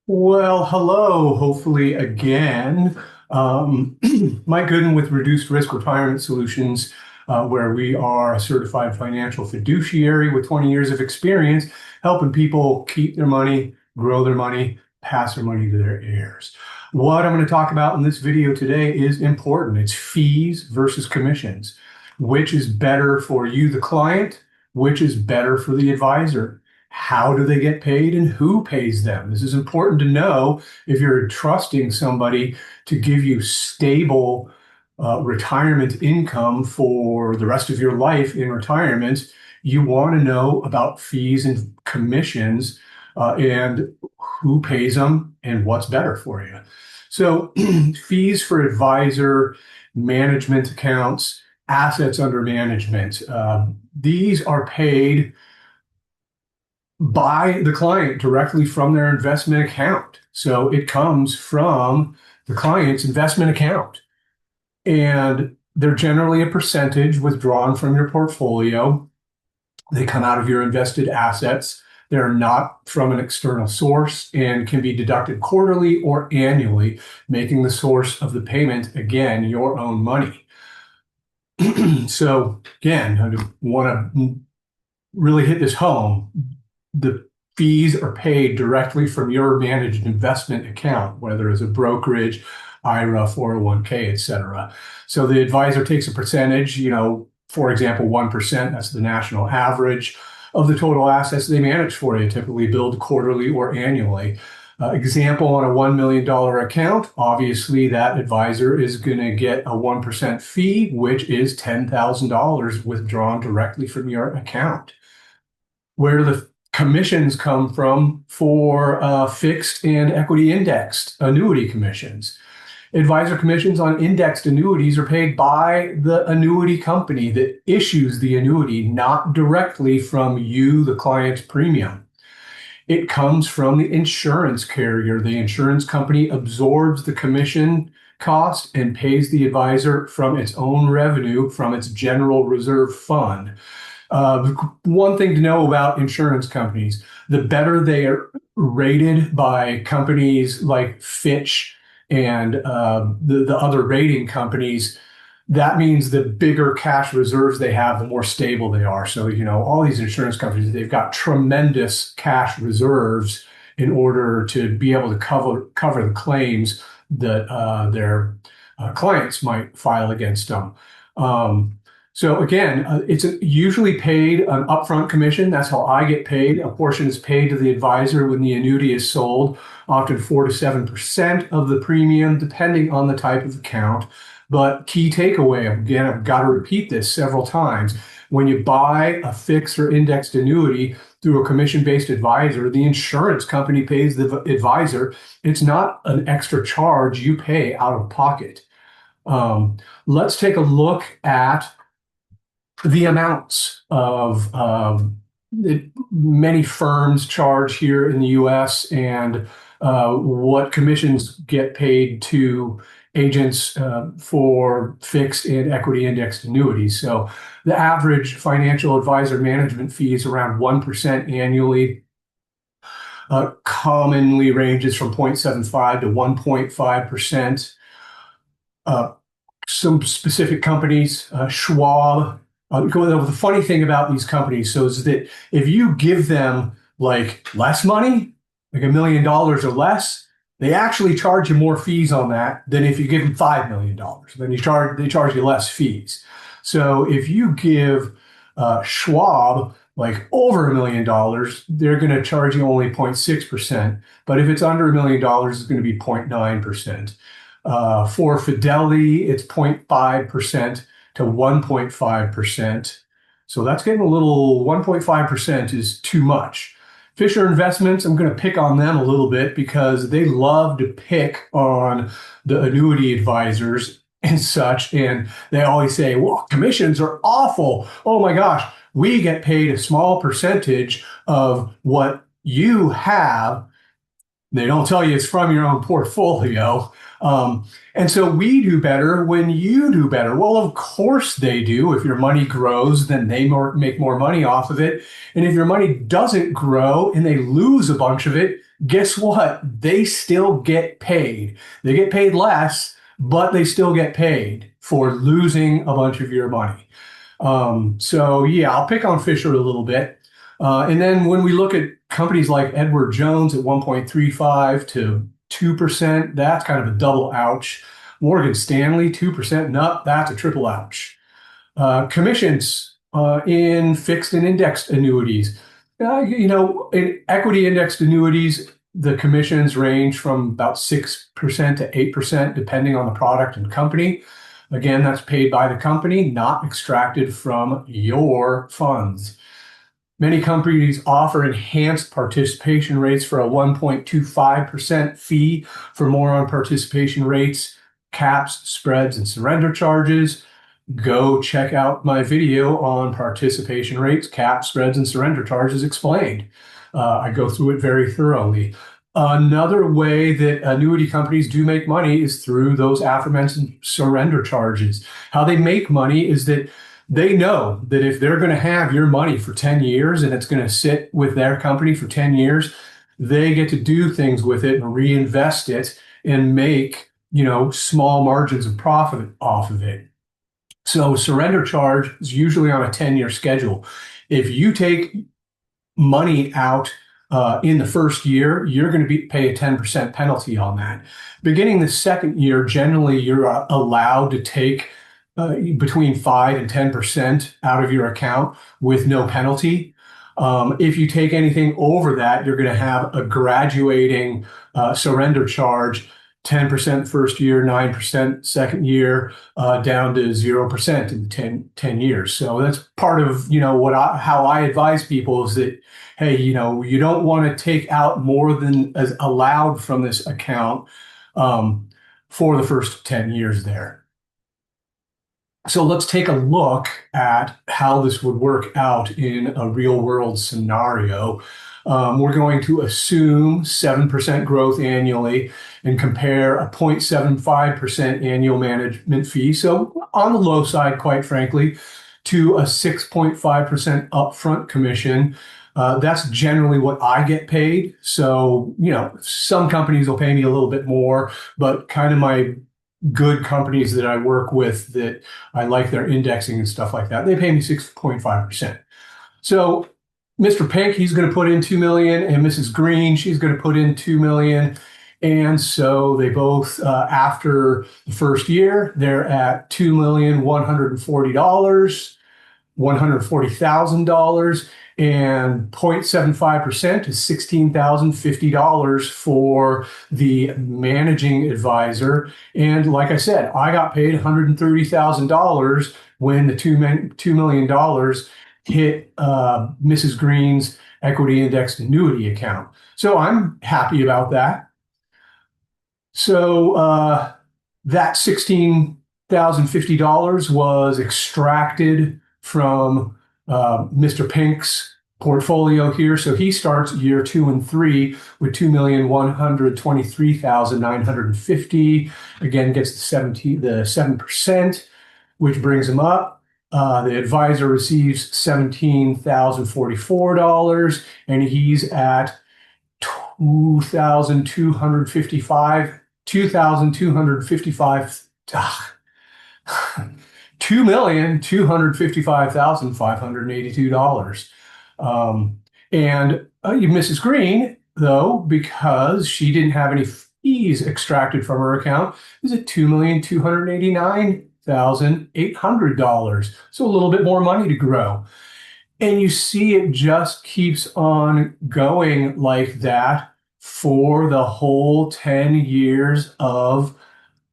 Well, hello, hopefully again. Mike Gooden with Reduced Risk Retirement Solutions, where we are a certified financial fiduciary with 20 years of experience helping people keep their money, grow their money, pass their money to their heirs. What I'm going to talk about in this video today is important. It's fees versus commissions. Which is better for you, the client? Which is better for the advisor? How do they get paid and who pays them? This is important to know if you're trusting somebody to give you stable retirement income for the rest of your life in retirement. You want to know about fees and commissions and who pays them and what's better for you. So, fees for advisor, management accounts, assets under management, these are paid by the client directly from their investment account. So it comes from the client's investment account. And they're generally a percentage withdrawn from your portfolio. They come out of your invested assets. They're not from an external source and can be deducted quarterly or annually, making the source of the payment, again, your own money. So again, I want to really hit this home. The fees are paid directly from your managed investment account, whether it's a brokerage, IRA, 401k, et cetera. So the advisor takes a percentage, for example, 1%, that's the national average of the total assets they manage for you, typically billed quarterly or annually. Example, on a $1 million account, obviously that advisor is going to get a 1% fee, which is $10,000 withdrawn directly from your account. Where the commissions come from for fixed and equity indexed annuity commissions. Advisor commissions on indexed annuities are paid by the annuity company that issues the annuity, not directly from you, the client's premium. It comes from the insurance carrier. The insurance company absorbs the commission cost and pays the advisor from its own revenue from its general reserve fund. One thing to know about insurance companies, the better they are rated by companies like Fitch and the other rating companies, that means the bigger cash reserves they have, the more stable they are. So, all these insurance companies, they've got tremendous cash reserves in order to be able to cover the claims that their clients might file against them. So again, it's usually paid an upfront commission. That's how I get paid. A portion is paid to the advisor when the annuity is sold, often 4 to 7% of the premium, depending on the type of account. But key takeaway, again, I've got to repeat this several times. When you buy a fixed or indexed annuity through a commission-based advisor, the insurance company pays the advisor. It's not an extra charge you pay out of pocket. Let's take a look at the amounts of many firms charge here in the U.S. and what commissions get paid to agents for fixed and equity indexed annuities. So the average financial advisor management fee is around 1% annually. Commonly ranges from 0.75 to 1.5%. Some specific companies, Schwab. The funny thing about these companies is that if you give them like less money, like $1 million or less, they actually charge you more fees on that than if you give them $5 million. Then they charge you less fees. So if you give Schwab like over $1 million, they're going to charge you only 0.6%. But if it's under $1 million, it's going to be 0.9%. For Fidelity, it's 0.5% to 1.5%. So that's getting a little, 1.5% is too much. Fisher Investments, I'm going to pick on them a little bit because they love to pick on the annuity advisors and such. And they always say, well, commissions are awful. Oh my gosh, we get paid a small percentage of what you have They don't tell you it's from your own portfolio. And so we do better when you do better. Well, of course they do. If your money grows, then they make more money off of it. And if your money doesn't grow and they lose a bunch of it, guess what? They still get paid. They get paid less, but they still get paid for losing a bunch of your money. So yeah, I'll pick on Fisher a little bit. And then when we look at companies like Edward Jones at 1.35 to 2%, that's kind of a double ouch. Morgan Stanley, 2% and up, that's a triple ouch. Commissions in fixed and indexed annuities. In equity indexed annuities, the commissions range from about 6% to 8%, depending on the product and company. Again, that's paid by the company, not extracted from your funds. Many companies offer enhanced participation rates for a 1.25% fee. For more on participation rates, caps, spreads, and surrender charges, go check out my video on participation rates, caps, spreads, and surrender charges explained. I go through it very thoroughly. Another way that annuity companies do make money is through those aforementioned surrender charges. How they make money is that they know that if they're going to have your money for 10 years and it's going to sit with their company for 10 years, they get to do things with it and reinvest it and make, small margins of profit off of it. So surrender charge is usually on a 10-year schedule. If you take money out in the first year, you're going to pay a 10% penalty on that. Beginning the second year, generally you're allowed to take between 5 and 10% out of your account with no penalty. If you take anything over that, you're going to have a graduating surrender charge, 10% first year, 9% second year, down to 0% in 10 years. So that's part of, how I advise people is that, hey, you don't want to take out more than is allowed from this account for the first 10 years there. So let's take a look at how this would work out in a real world scenario. We're going to assume 7% growth annually and compare a 0.75% annual management fee. So on the low side, quite frankly, to a 6.5% upfront commission. That's generally what I get paid. So, some companies will pay me a little bit more, but kind of my good companies that I work with that I like their indexing and stuff like that, they pay me 6.5%. So Mr. Pink, he's going to put in 2 million, and Mrs. Green, she's going to put in 2 million. And so they both, after the first year, they're at $2,140,000, $140,000, and 0.75% is $16,050 for the managing advisor. And like I said, I got paid $130,000 when the $2 million hit Mrs. Green's equity indexed annuity account. So I'm happy about that. So that $16,050 was extracted from Mr. Pink's portfolio here. So he starts year 2 and 3 with $2,123,950. Again, gets the 7%, which brings him up. The advisor receives $17,044, and he's at $2,255,582. And Mrs. Green, though, because she didn't have any fees extracted from her account, is at $2,289,800. So a little bit more money to grow. And you see it just keeps on going like that for the whole 10 years of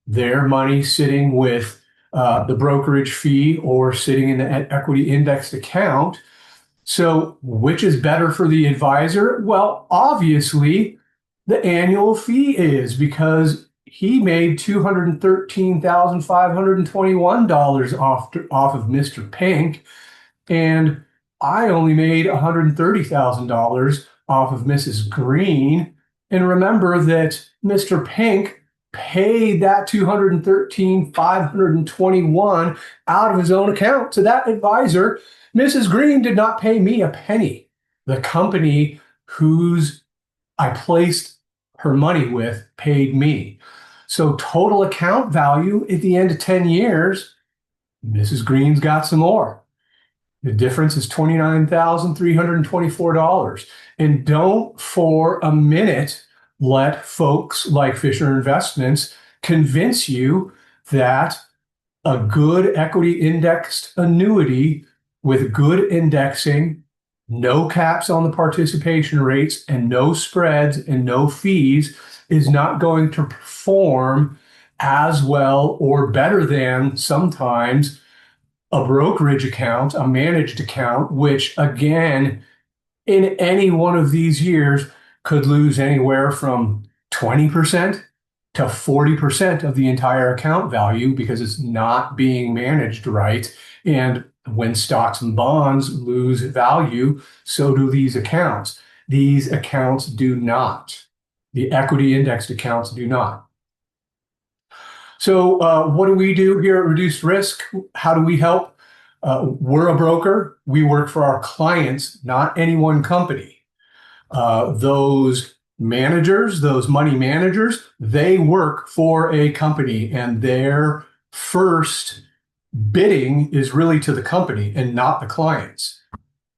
their money sitting with the brokerage fee or sitting in the equity indexed account. So which is better for the advisor? Well, obviously, the annual fee is, because he made $213,521 off of Mr. Pink, and I only made $130,000 off of Mrs. Green. And remember that Mr. Pink paid that $213,521 out of his own account to that advisor. Mrs. Green did not pay me a penny. The company whose I placed her money with paid me. So total account value at the end of 10 years, Mrs. Green's got some more. The difference is $29,324. And don't for a minute let folks like Fisher Investments convince you that a good equity indexed annuity with good indexing, no caps on the participation rates, and no spreads and no fees is not going to perform as well or better than sometimes a brokerage account, a managed account, which again, in any one of these years could lose anywhere from 20% to 40% of the entire account value because it's not being managed right. And when stocks and bonds lose value, so do these accounts. These accounts do not. The equity indexed accounts do not. So what do we do here at Reduced Risk? How do we help? We're a broker. We work for our clients, not any one company. Those managers, those money managers, they work for a company, and their first bidding is really to the company and not the clients.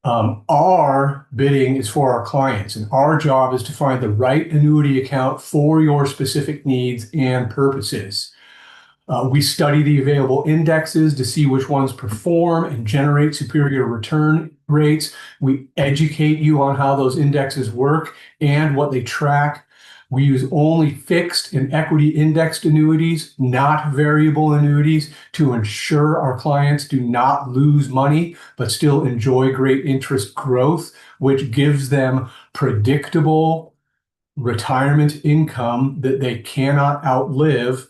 Our bidding is for our clients, and our job is to find the right annuity account for your specific needs and purposes. We study the available indexes to see which ones perform and generate superior return rates. We educate you on how those indexes work and what they track. We use only fixed and equity indexed annuities, not variable annuities, to ensure our clients do not lose money, but still enjoy great interest growth, which gives them predictable retirement income that they cannot outlive.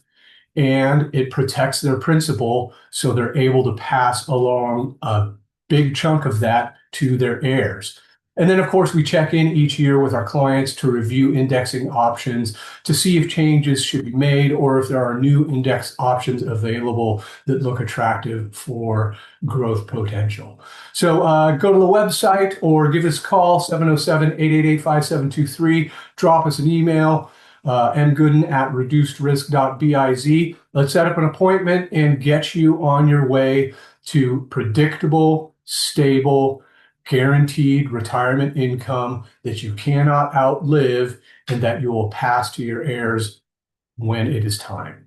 And it protects their principal, so they're able to pass along a big chunk of that to their heirs. And then, of course, we check in each year with our clients to review indexing options to see if changes should be made or if there are new index options available that look attractive for growth potential. So go to the website or give us a call, 707-888-5723. Drop us an email. mgooden@reducedrisk.biz. Let's set up an appointment and get you on your way to predictable, stable, guaranteed retirement income that you cannot outlive and that you will pass to your heirs when it is time.